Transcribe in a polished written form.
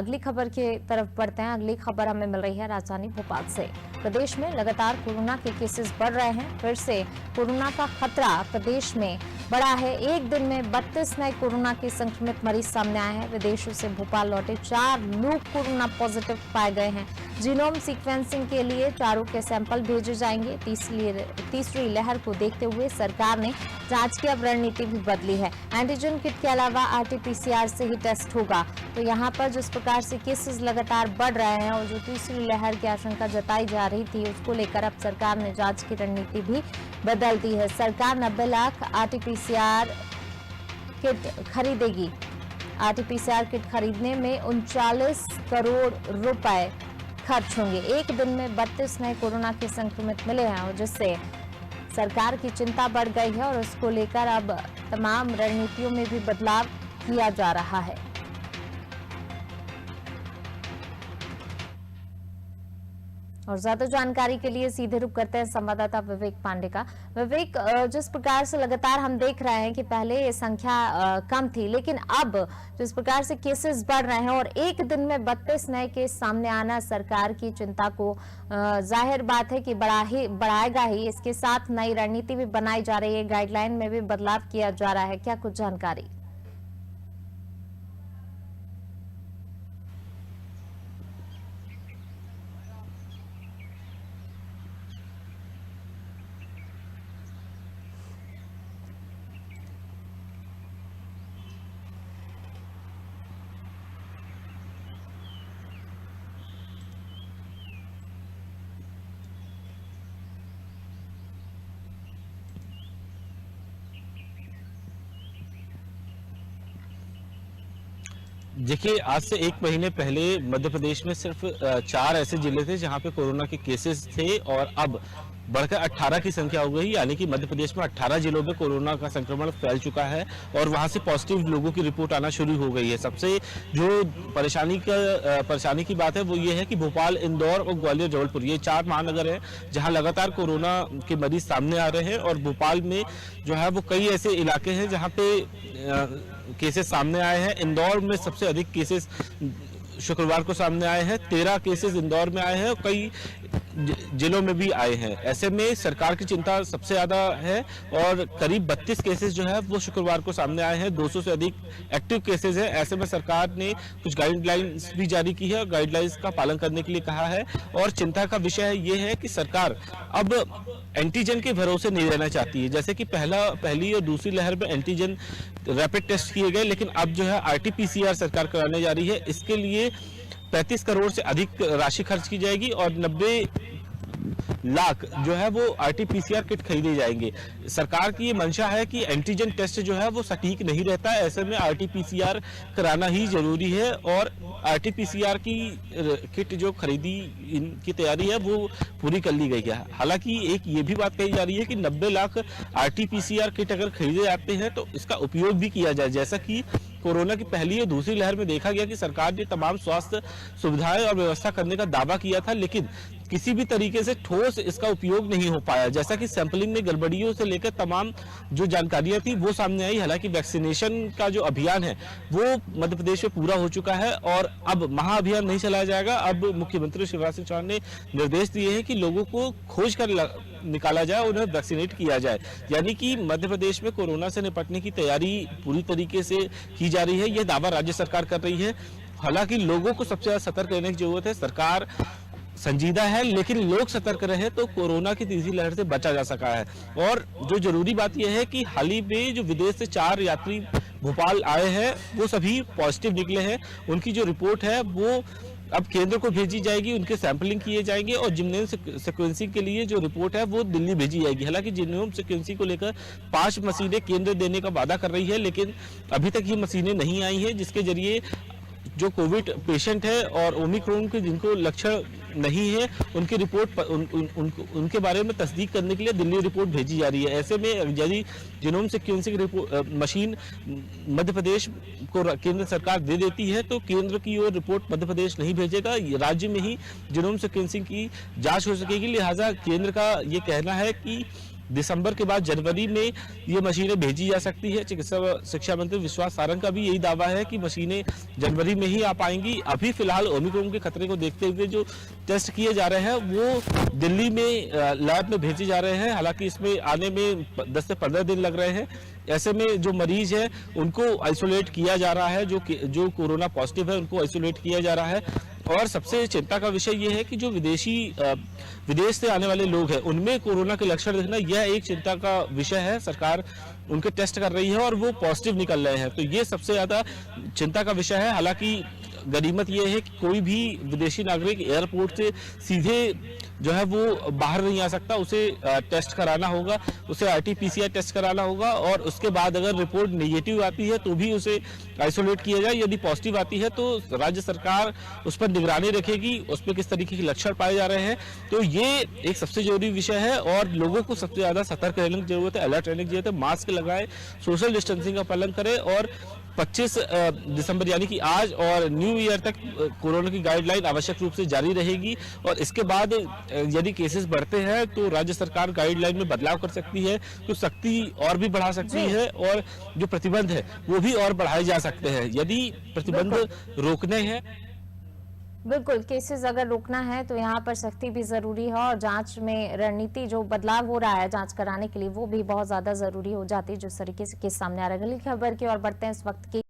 अगली खबर की तरफ बढ़ते हैं। अगली खबर हमें मिल रही है राजधानी भोपाल से। प्रदेश में लगातार कोरोना के केसेस बढ़ रहे हैं। फिर से कोरोना का खतरा प्रदेश में बढ़ा है। एक दिन में 32 नए कोरोना के संक्रमित मरीज सामने आए हैं। विदेशों से भोपाल लौटे 4 लोग कोरोना पॉजिटिव पाए गए हैं। जीनोम सीक्वेंसिंग के लिए चारों के सैंपल भेजे जाएंगे। तीसरी लहर को देखते हुए सरकार ने जांच की अब रणनीति भी बदली है। एंटीजन किट के अलावा आरटी-पीसीआर से ही टेस्ट होगा। तो यहाँ पर जिस प्रकार से केसेस लगातार बढ़ रहे हैं और जो तीसरी लहर की आशंका जताई जा रही थी, उसको लेकर अब सरकार ने जांच की रणनीति भी बदल दी है। सरकार 90 लाख आरटी-पीसीआर किट खरीदेगी। आरटी-पीसीआर किट खरीदने में 39 करोड़ रुपए खर्च होंगे। एक दिन में 32 नए कोरोना के संक्रमित मिले हैं और जिससे सरकार की चिंता बढ़ गई है और उसको लेकर अब तमाम रणनीतियों में भी बदलाव किया जा रहा है। और ज्यादा जानकारी के लिए सीधे रुख करते हैं संवाददाता विवेक पांडे का। विवेक, जिस प्रकार से लगातार हम देख रहे हैं कि पहले ये संख्या कम थी, लेकिन अब जिस प्रकार से केसेस बढ़ रहे हैं और एक दिन में 32 नए केस सामने आना सरकार की चिंता को जाहिर बात है कि बढ़ाएगा ही। इसके साथ नई रणनीति भी बनाई जा रही है, गाइडलाइन में भी बदलाव किया जा रहा है। क्या कुछ जानकारी? देखिए, आज से 1 महीने पहले मध्य प्रदेश में सिर्फ 4 ऐसे जिले थे जहां पे कोरोना के केसेस थे और अब बढ़कर 18 की संख्या हो गई। यानी कि मध्य प्रदेश में 18 जिलों में कोरोना का संक्रमण फैल चुका है और वहां से पॉजिटिव लोगों की रिपोर्ट आना शुरू हो गई है। सबसे जो परेशानी की बात है वो ये है कि भोपाल, इंदौर और ग्वालियर, जबलपुर, ये 4 महानगर हैं जहां लगातार कोरोना के मरीज सामने आ रहे हैं। और भोपाल में जो है वो कई ऐसे इलाके हैं जहाँ पे केसेस सामने आए हैं। इंदौर में सबसे अधिक केसेस शुक्रवार को सामने आए हैं। 13 केसेस इंदौर में आए हैं और कई जिलों में भी आए हैं। ऐसे में सरकार की चिंता सबसे ज्यादा है और करीब 32 केसेस जो है वो शुक्रवार को सामने आए हैं। 200 से अधिक एक्टिव केसेस हैं। ऐसे में सरकार ने कुछ गाइडलाइंस भी जारी की है और गाइडलाइंस का पालन करने के लिए कहा है। और चिंता का विषय ये है कि सरकार अब एंटीजन के भरोसे नहीं रहना चाहती है। जैसे कि पहली और दूसरी लहर में एंटीजन रैपिड टेस्ट किए गए, लेकिन अब जो है आरटी-पीसीआर सरकार कराने जा रही है। इसके लिए 35 करोड़ से अधिक राशि खर्च की जाएगी और 90 लाख जो है वो आरटी-पीसीआर किट खरीदे जाएंगे। सरकार की ये मंशा है कि एंटीजन टेस्ट जो है वो सटीक नहीं रहता है। ऐसे में आरटी-पीसीआर कराना ही जरूरी है और आरटी-पीसीआर की किट जो खरीदी की तैयारी है वो पूरी कर ली गई है। हालांकि एक ये भी बात कही जा रही है कि 90 लाख आरटी-पीसीआर किट अगर खरीदे जाते हैं तो इसका उपयोग भी किया जाए। जैसा कि कोरोना की पहली और दूसरी लहर में देखा गया कि सरकार ने तमाम स्वास्थ्य सुविधाएं और व्यवस्था करने का दावा किया था, लेकिन किसी भी तरीके से ठोस इसका उपयोग नहीं हो पाया। जैसा कि सैंपलिंग में गड़बड़ियों से लेकर तमाम जो जानकारियां थी वो सामने आई। हालांकि वैक्सीनेशन का जो अभियान है वो मध्य प्रदेश में पूरा हो चुका है और अब महाअभियान नहीं चलाया जाएगा। अब मुख्यमंत्री शिवराज सिंह चौहान ने निर्देश दिए हैं कि लोगों को खोज कर निकाला जाए, उन्हें वैक्सीनेट किया जाए। यानी कि मध्य प्रदेश में कोरोना से निपटने की तैयारी पूरी तरीके से की जा रही है। यह दावा राज्य सरकार कर रही है। हालांकि लोगों को सबसे ज्यादा सतर्क रहने की जरूरत है। सरकार संजीदा है, लेकिन लोग सतर्क रहे तो कोरोना की तीसरी लहर से बचा जा सका है। और जो जरूरी बात यह है कि हाल ही में जो विदेश से 4 यात्री भोपाल आए हैं वो सभी पॉजिटिव निकले हैं। उनकी जो रिपोर्ट है वो अब केंद्र को भेजी जाएगी, उनके सैंपलिंग किए जाएंगे और जीनोम सीक्वेंसिंग के लिए जो रिपोर्ट है वो दिल्ली भेजी जाएगी। हालांकि जीनोम सीक्वेंसिंग को लेकर 5 मशीनें केंद्र देने का वादा कर रही है, लेकिन अभी तक ये मशीनें नहीं आई हैं, जिसके जरिए जो कोविड पेशेंट है और ओमिक्रॉन के जिनको लक्षण नहीं है उनकी रिपोर्ट उनके बारे में तस्दीक करने के लिए दिल्ली रिपोर्ट भेजी जा रही है। ऐसे में यदि genome sequencing machine Madhya Pradesh को केंद्र सरकार दे देती है तो केंद्र की ओर रिपोर्ट मध्य प्रदेश नहीं भेजेगा, राज्य में ही जीनोम सीक्वेंसिंग की जांच हो सकेगी। लिहाजा केंद्र का ये कहना है कि दिसंबर के बाद जनवरी में ये मशीनें भेजी जा सकती है। चिकित्सा व शिक्षा मंत्री विश्वास सारंग का भी यही दावा है कि मशीनें जनवरी में ही आ पाएंगी। अभी फिलहाल ओमिक्रॉन के खतरे को देखते हुए जो टेस्ट किए जा रहे हैं वो दिल्ली में लैब में भेजे जा रहे हैं। हालांकि इसमें आने में 10 से 15 दिन लग रहे हैं। ऐसे में जो मरीज है उनको आइसोलेट किया जा रहा है, जो कोरोना पॉजिटिव है उनको आइसोलेट किया जा रहा है। और सबसे चिंता का विषय ये है कि जो विदेश से आने वाले लोग हैं उनमें कोरोना के लक्षण दिखना, यह एक चिंता का विषय है। सरकार उनके टेस्ट कर रही है और वो पॉजिटिव निकल रहे हैं, तो ये सबसे ज्यादा चिंता का विषय है। हालांकि गनीमत ये है कि कोई भी विदेशी नागरिक एयरपोर्ट से सीधे जो है वो बाहर नहीं आ सकता, उसे टेस्ट कराना होगा, उसे RT-PCR टेस्ट कराना होगा और उसके बाद अगर रिपोर्ट नेगेटिव आती है तो भी उसे आइसोलेट किया जाए। यदि पॉजिटिव आती है तो राज्य सरकार उस पर निगरानी रखेगी, उस पर किस तरीके के लक्षण पाए जा रहे हैं। तो ये एक सबसे जरूरी विषय है और लोगों को सबसे ज्यादा सतर्क रहने की जरूरत है, अलर्ट रहने की जरूरत है। मास्क लगाए, सोशल डिस्टेंसिंग का पालन करें और 25 दिसंबर यानी कि आज और न्यू ईयर तक कोरोना की गाइडलाइन आवश्यक रूप से जारी रहेगी। और इसके बाद यदि केसेस बढ़ते हैं तो राज्य सरकार गाइडलाइन में बदलाव कर सकती है, तो सख्ती और भी बढ़ा सकती है और जो प्रतिबंध है वो भी और बढ़ाए जा सकते हैं। यदि प्रतिबंध रोकने हैं, बिल्कुल, केसेस अगर रोकना है तो यहाँ पर सख्ती भी जरूरी है और जांच में रणनीति जो बदलाव हो रहा है जांच कराने के लिए वो भी बहुत ज्यादा जरूरी हो जाती है, जिस तरीके से केस सामने आ रहा है। अगली खबर की ओर बढ़ते हैं इस वक्त की।